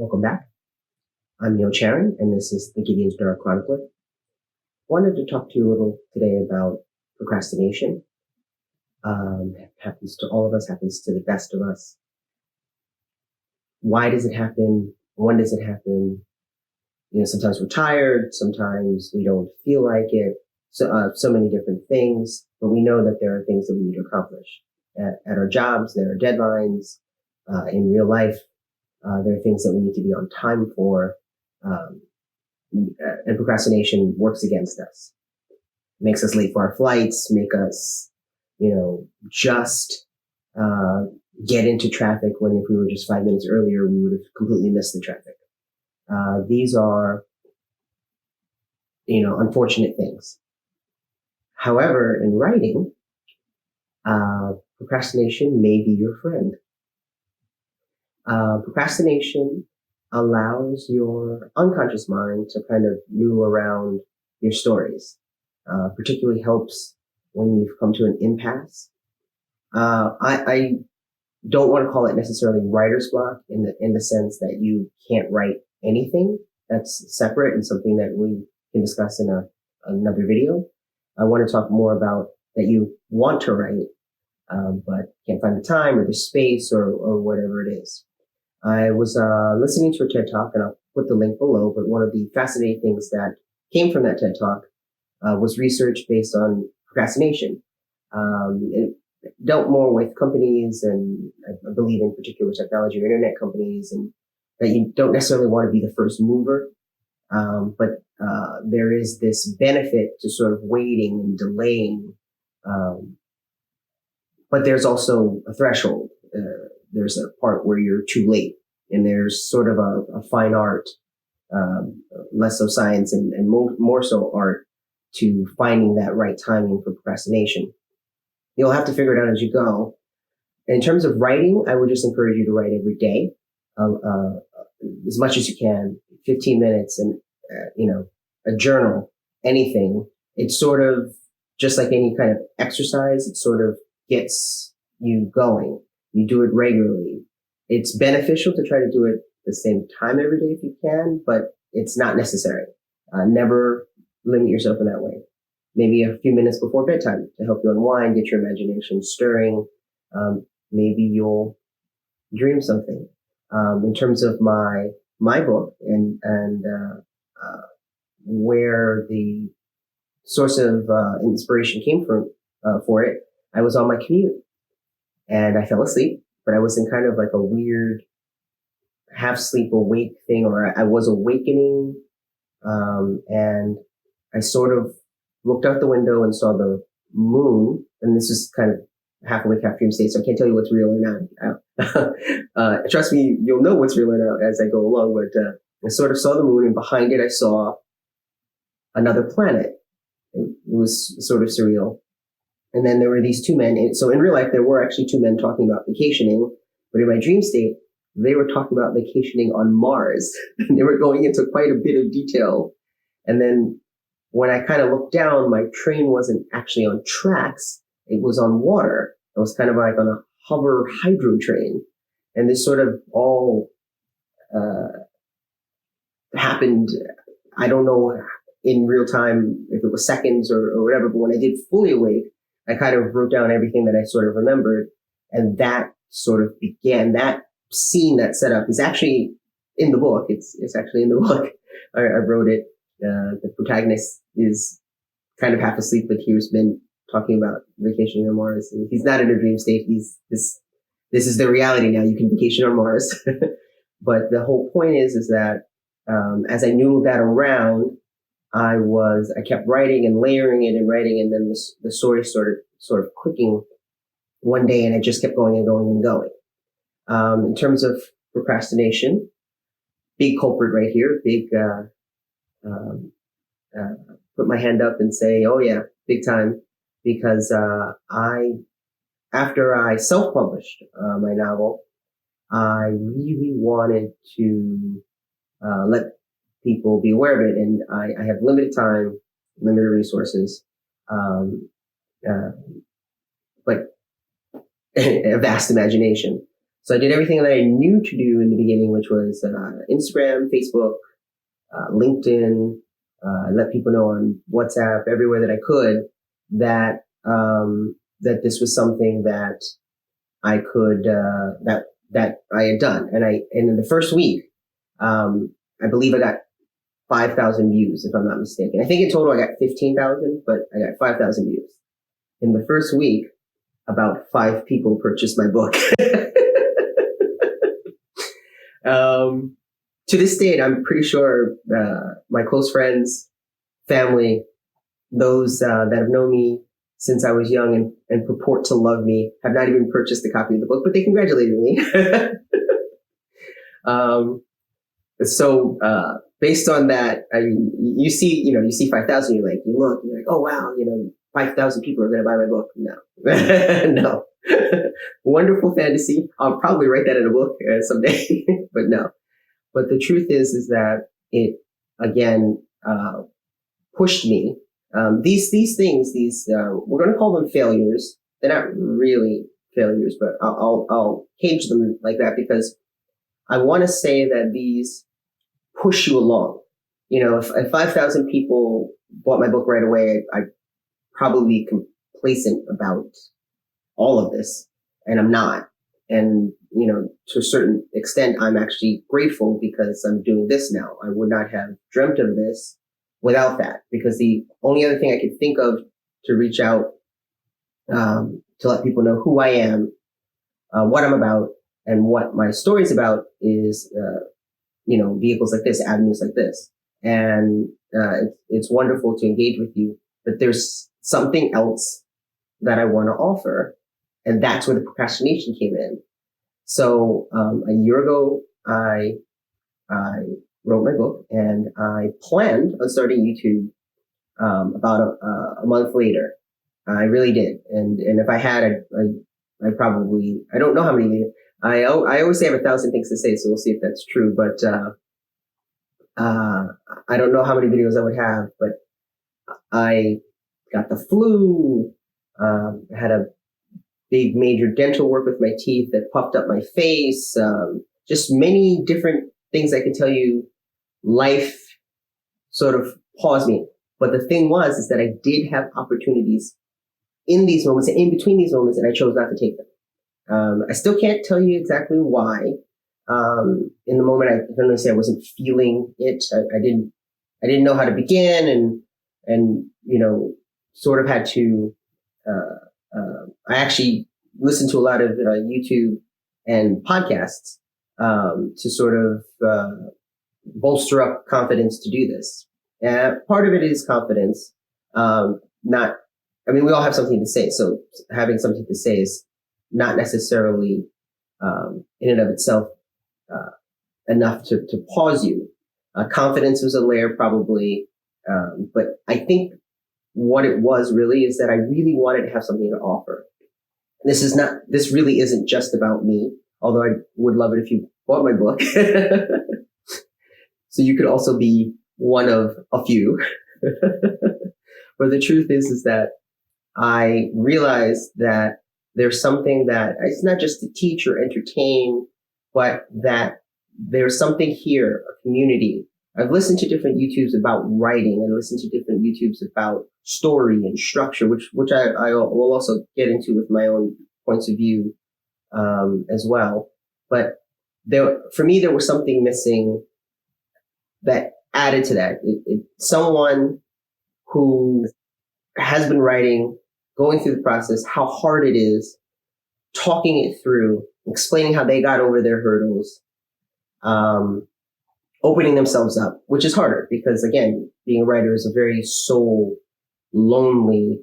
Welcome back. I'm Charran, and this is the Gideon's Dark Chronicler. Wanted to talk to you a little today about procrastination. Happens to all of us, happens to the best of us. Why does it happen? When does it happen? Sometimes we're tired, sometimes we don't feel like it. So many different things, but we know that there are things that we need to accomplish at our jobs. There are deadlines in real life. There are things that we need to be on time for, and procrastination works against us. Makes us late for our flights, make us, just get into traffic when if we were just 5 minutes earlier, we would have completely missed the traffic. These are, unfortunate things. However, in writing, procrastination may be your friend. Procrastination allows your unconscious mind to kind of noodle around your stories. Particularly helps when you've come to an impasse. I don't want to call it necessarily writer's block in the sense that you can't write anything. That's separate and something that we can discuss in another video. I want to talk more about that you want to write, but can't find the time or the space or whatever it is. I was listening to a TED Talk, and I'll put the link below, but one of the fascinating things that came from that TED Talk was research based on procrastination. It dealt more with companies, and I believe in particular technology or internet companies, and that you don't necessarily want to be the first mover, but there is this benefit to sort of waiting and delaying, but there's also a threshold. There's a part where you're too late, and there's sort of a fine art, less so science and more so art, to finding that right timing for procrastination. You'll have to figure it out as you go. In terms of writing, I would just encourage you to write every day, as much as you can, 15 minutes, and a journal, anything. It's sort of just like any kind of exercise. It sort of gets you going. You do it regularly. It's beneficial to try to do it the same time every day if you can, but it's not necessary. Never limit yourself in that way. Maybe a few minutes before bedtime to help you unwind, get your imagination stirring. Maybe you'll dream something. In terms of my book and where the source of inspiration came from for it, I was on my commute. And I fell asleep, but I was in kind of like a weird half sleep awake thing, or I was awakening. And I sort of looked out the window and saw the moon. And this is kind of half awake, half dream state, so I can't tell you what's real or not. Trust me, you'll know what's real or not as I go along. But I sort of saw the moon, and behind it, I saw another planet. It was sort of surreal. And then there were these two men. So in real life, there were actually two men talking about vacationing. But in my dream state, they were talking about vacationing on Mars. They were going into quite a bit of detail. And then when I kind of looked down, my train wasn't actually on tracks. It was on water. It was kind of like on a hover hydro train. And this sort of all happened, I don't know in real time if it was seconds or whatever, but when I did fully awake, I kind of wrote down everything that I sort of remembered, and that sort of began, that scene, that setup is actually in the book. It's actually in the book. I wrote it. The protagonist is kind of half asleep, but he's been talking about vacationing on Mars. And he's not in a dream state. This is the reality now. You can vacation on Mars. But the whole point is that as I noodled that around, I kept writing and layering it and writing, and then the story sort of clicking one day, and I just kept going and going and going. In terms of procrastination, big culprit right here, put my hand up and say, oh yeah, big time, because after I self-published my novel, I really wanted to let people be aware of it, and I have limited time, limited resources, but a vast imagination. So I did everything that I knew to do in the beginning, which was Instagram, Facebook, LinkedIn, let people know on WhatsApp, everywhere that I could, that that this was something that I could that I had done. And in the first week, I believe I got 5,000 views, if I'm not mistaken. I think in total I got 15,000, but I got 5,000 views. In the first week, about 5 people purchased my book. To this date, I'm pretty sure my close friends, family, those that have known me since I was young and purport to love me have not even purchased a copy of the book, but they congratulated me. So based on that, I mean, you see 5,000, you look, you're like, oh wow, 5,000 people are going to buy my book. No, no. Wonderful fantasy. I'll probably write that in a book someday, but no. But the truth is that it again pushed me. These things, we're going to call them failures. They're not really failures, but I'll cage them like that because I want to say that these push you along. If 5,000 people bought my book right away, I'd probably be complacent about all of this, and I'm not. And, to a certain extent, I'm actually grateful because I'm doing this now. I would not have dreamt of this without that, because the only other thing I could think of to reach out, to let people know who I am, what I'm about, and what my story is about is, vehicles like this, avenues like this. And it's wonderful to engage with you, but there's something else that I want to offer. And that's where the procrastination came in. So a year ago, I wrote my book, and I planned on starting YouTube about a month later. I really did. And if I had, I probably, I don't know how many. I always say I have 1,000 things to say, so we'll see if that's true. But I don't know how many videos I would have. But I got the flu. Had a big major dental work with my teeth that puffed up my face. Just many different things I can tell you. Life sort of paused me. But the thing is that I did have opportunities in these moments and in between these moments, and I chose not to take them. I still can't tell you exactly why. In the moment, I can only say I wasn't feeling it. I didn't know how to begin, and sort of had to. I actually listened to a lot of YouTube and podcasts to sort of bolster up confidence to do this. Part of it is confidence. We all have something to say. So having something to say is not necessarily in and of itself enough to pause you. Confidence was a layer probably, but I think what it was really is that I really wanted to have something to offer. This really isn't just about me, although I would love it if you bought my book. So you could also be one of a few. But the truth is that I realized that there's something that it's not just to teach or entertain, but that there's something here, a community. I've listened to different YouTubes about writing and listened to different YouTubes about story and structure, which I will also get into with my own points of view as well. But for me, there was something missing that added to that. Someone who has been writing, going through the process, how hard it is, talking it through, explaining how they got over their hurdles, opening themselves up, which is harder because, again, being a writer is a very soul lonely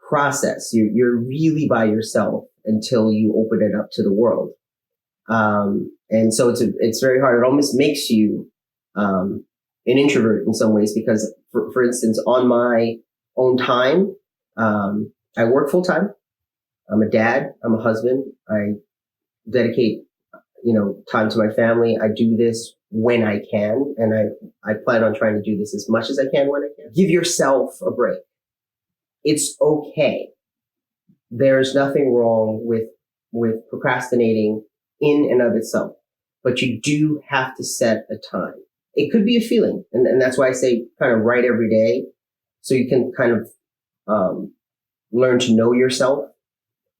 process. You're really by yourself until you open it up to the world. And so it's very hard. It almost makes you an introvert in some ways because, for instance, on my own time, I work full time. I'm a dad. I'm a husband. I dedicate, time to my family. I do this when I can, and I plan on trying to do this as much as I can when I can. Give yourself a break. It's okay. There's nothing wrong with procrastinating in and of itself, but you do have to set a time. It could be a feeling. And that's why I say kind of write every day so you can kind of learn to know yourself,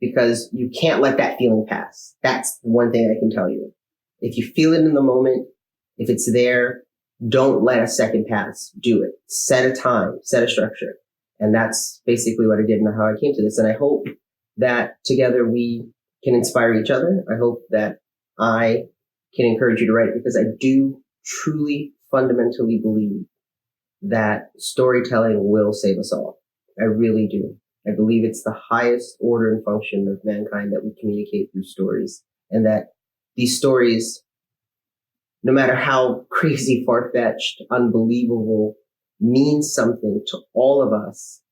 because you can't let that feeling pass. That's one thing I can tell you. If you feel it in the moment, if it's there, don't let a second pass. Do it. Set a time, set a structure. And that's basically what I did and how I came to this. And I hope that together we can inspire each other. I hope that I can encourage you to write, because I do truly fundamentally believe that storytelling will save us all. I really do. I believe it's the highest order and function of mankind that we communicate through stories, and that these stories, no matter how crazy, far-fetched, unbelievable, mean something to all of us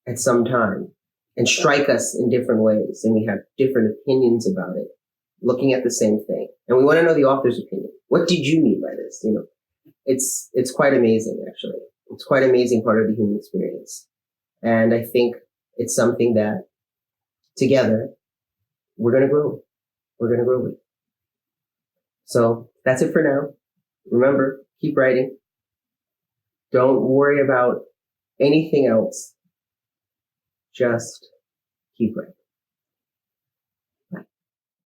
at some time and strike us in different ways. And we have different opinions about it, looking at the same thing. And we want to know the author's opinion. What did you mean by this? It's quite amazing, actually. It's quite an amazing part of the human experience. And I think it's something that together we're going to grow. We're going to grow with. So that's it for now. Remember, keep writing. Don't worry about anything else. Just keep writing.